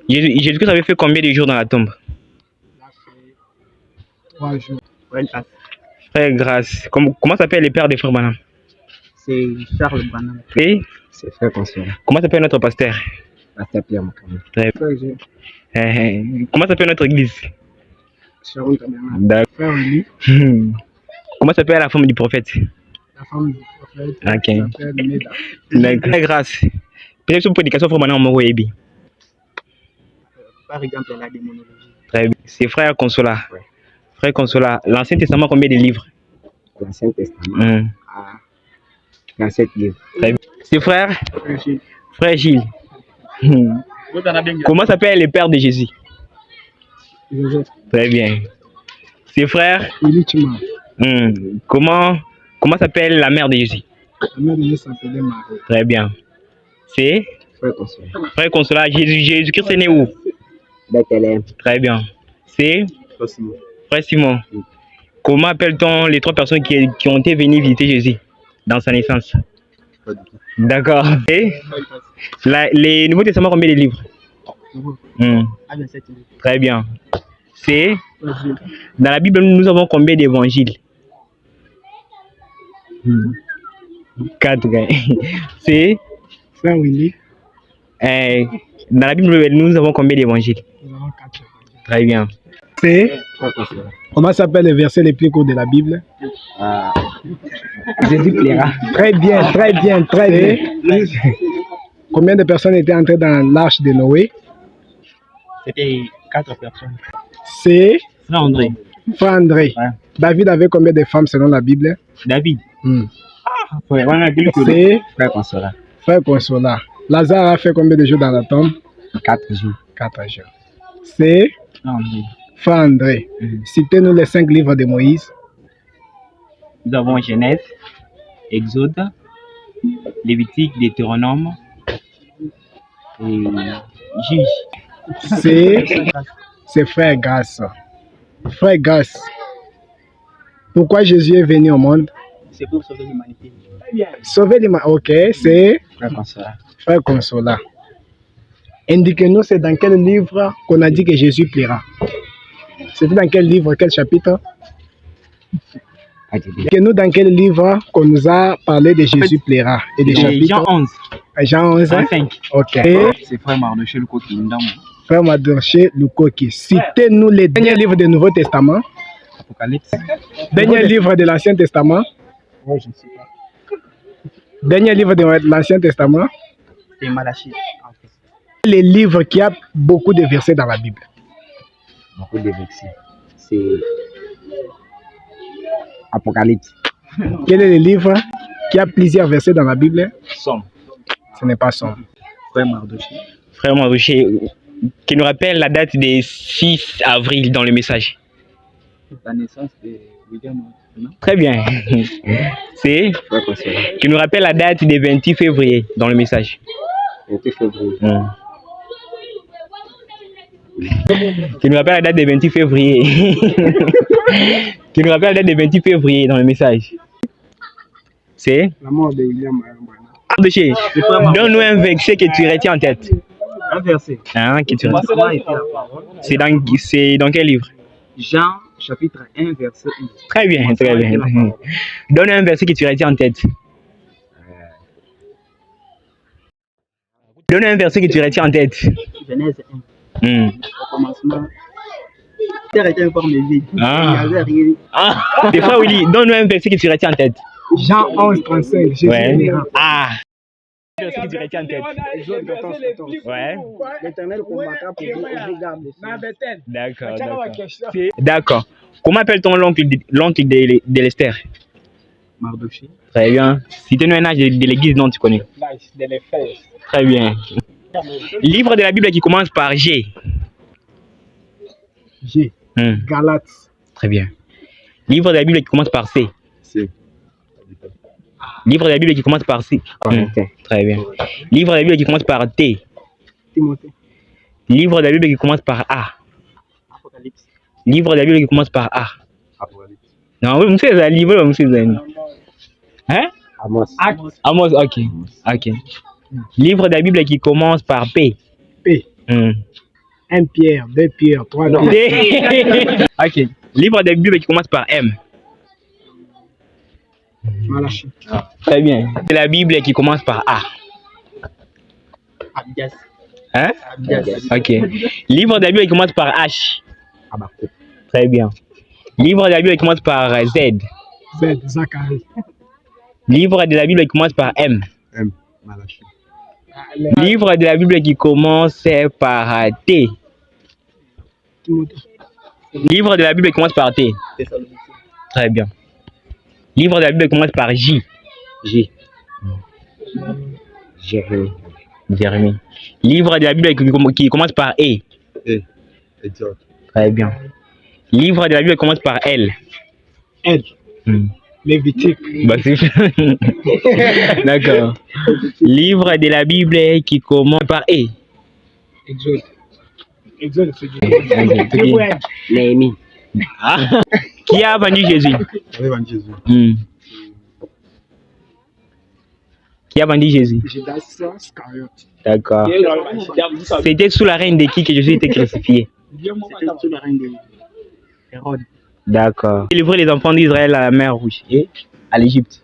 Jésus-Christ avait fait combien de jours dans la tombe? Il a fait 3 jours. Frère Grâce. Comment s'appelle les pères des frères Branham? C'est Charles Branham. Et C'est Frère Consolat. comment s'appelle notre pasteur? Pasteur Pierre Moukami. Comment s'appelle notre église? Sharon Tabernacle. D'accord. Frère Lee, Comment s'appelle la femme du prophète? la femme du prophète, Ok. s'appelle Meda. Frère Grâce. Peut-être sur prédication frère Branham Moro Ebi. Par exemple, la démonologie. Très bien. C'est frère Consolat. Ouais. Frère Consolat. L'Ancien Testament, combien de livres? L'Ancien Testament. Hum. Ah, 37 livres. Très bien. C'est frère? Frère Frère Gilles. Comment s'appelle le père de Jésus? Joseph. Très bien. C'est frère? Ilichima. Comment s'appelle la mère de Jésus? La mère de Jésus s'appelait Marie. Très bien. C'est Frère Consolat. frère Consolat. Jésus-Christ est né où? Bethléem. Très bien. C'est frère Simon. Comment appelle-t-on les 3 personnes qui ont été venues visiter Jésus dans sa naissance? D'accord. Et les Nouveaux Testaments, combien de livres? Ah, bien, 7 livres. Très bien. C'est Frère dans la Bible, nous avons combien d'évangiles? 4. C'est Willy, dans la Bible, nous avons combien d'évangiles? nous avons 4. Très bien. C'est Frère Consolat. comment s'appelle le verset les plus courts de la Bible? Ah, Jésus plaira. Très bien, très bien, très bien. Combien de personnes étaient entrées dans l'arche de Noé? C'était 4 personnes. C'est Frère André. Frère André. Ouais. David avait combien de femmes selon la Bible? David. C'est Frère Consolat. Frère Consolat. Lazare a fait combien de jours dans la tombe? 4 jours. 4 jours. C'est Frère André. Frère André. Citez-nous les 5 livres de Moïse. Nous avons Genèse, Exode, Lévitique, Deutéronome et Juge. C'est Frère Grâce. Frère Grâce. Pourquoi Jésus est venu au monde? C'est pour sauver l'humanité. Sauver l'humanité. Ok, c'est Frère Consolat. Frère Consolat. Indiquez-nous, c'est dans quel livre qu'on a dit que Jésus plaira? C'était dans quel livre, quel chapitre? Indiquez-nous dans quel livre qu'on nous a parlé de Jésus plaira. Et des chapitres. Jean 11. Jean 11. Jean 5. Ok. C'est Frère Mardoché Lukoki Ndamo. Frère Mardoché Lukoki. Citez-nous les derniers livres du Nouveau Testament. Apocalypse. Dernier livre de l'Ancien Testament. Oui, je ne sais pas. Dernier livre de l'Ancien Testament. C'est Malachie. Les livres qui a beaucoup de versets dans la Bible. Beaucoup de versets. C'est Apocalypse. Quel est le livre qui a plusieurs versets dans la Bible? Somme. Ce n'est pas Somme. Frère Mardoché. Frère Mardoché, qui nous rappelle la date des 6 avril dans le message. La naissance de William. Très bien. C'est Frère Consolat. qui nous rappelle la date des 28 février dans le message. 28 février. Qui nous rappelle la date des 28 février. Qui nous rappelle la date des 28 février dans le message. C'est La mort de William Branham. Mardoché, donne-nous un verset que tu retiens en tête. Un verset. Hein, que tu retiens. Commencement était la parole. C'est dans quel livre? Jean chapitre 1 verset 1. Très bien, très bien. Donne un verset que tu retiens en tête. Donne un verset que tu retiens en tête. Genèse 1. Hmm. Au commencement, terre était informe et vide. Ah. Il n'y avait rien. Ah, des fois, Willy, donne-nous un verset que tu retiens en tête. Jean 11, 35. Jésus Ouais. plaira. Ah. Un verset que tu retiens en tête. Ouais. L'Éternel combattra pour vous et vous garde. D'accord, d'accord. D'accord. Comment appelle-t-on l'oncle de l'Esther? Mardoché. Très bien. Citez-nous un âge de l'église dont tu connais. Très bien. Livre de la Bible qui commence par G. G. Galates. Très bien. Livre de la Bible qui commence par C. C'est Livre de la Bible qui commence par C. Très bien. Livre de la Bible qui commence par T. Timothée. Livre de la Bible qui commence par A. Apocalypse. Livre de la Bible qui commence par A. Apocalypse. Non, oui, monsieur, le livre, monsieur. Hein? Amos. Amos, ok. Ok. Livre de la Bible qui commence par P. P. 1 Pierre, 2 Pierre, 3 Non. Pierre. Ok. Livre de la Bible qui commence par M. Malachie. Très bien. C'est la Bible qui commence par A. Abdias. Hein? Abdias. Ok. Livre de la Bible qui commence par H. Habakkuk. Très bien. Livre de la Bible qui commence par Z. Z, Zacharie. Livre de la Bible qui commence par M. M. Malachie. Livre de la Bible qui commence par T. Timothée. Livre de la Bible qui commence par T. Très bien. Livre de la Bible qui commence par J. J. Jérémie. Jérémie. Livre de la Bible qui commence par E. E. Exode. Très bien. Livre de la Bible qui commence par L. L. Lévitique. Bah, d'accord. Livre de la Bible qui commence par E. Exode. Exode, c'est du Néhémie. Ah. Qui a vendu Jésus? J'avais vendu Jésus. Qui a vendu Jésus? Judas Iscariote. D'accord. C'était sous la règne de qui que Jésus était crucifié? C'était sous la reine de Hérode. D'accord. Il livrait les enfants d'Israël à la mer Rouge et à l'Égypte.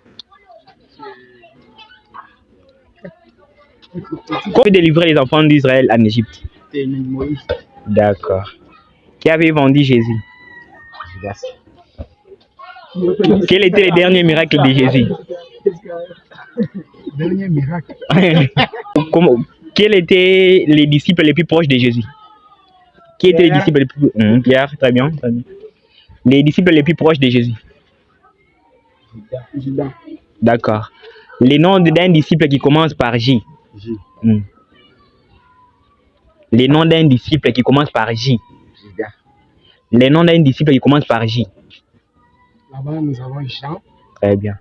Comment délivrer les enfants d'Israël en Égypte? C'était Moïse. D'accord. Qui avait vendu Jésus? Judas. Quel était le dernier miracle de Jésus? Dernier miracle. Quels étaient les disciples les plus proches de Jésus? Qui étaient les disciples les plus... Pierre, très bien, très bien. Les disciples les plus proches de Jésus. Judas. D'accord. Les noms d'un disciple qui commence par J. J. Les noms d'un disciple qui commence par J. Judas. Les noms d'un disciple qui commence par J. Là-bas, nous avons Jean. Très bien.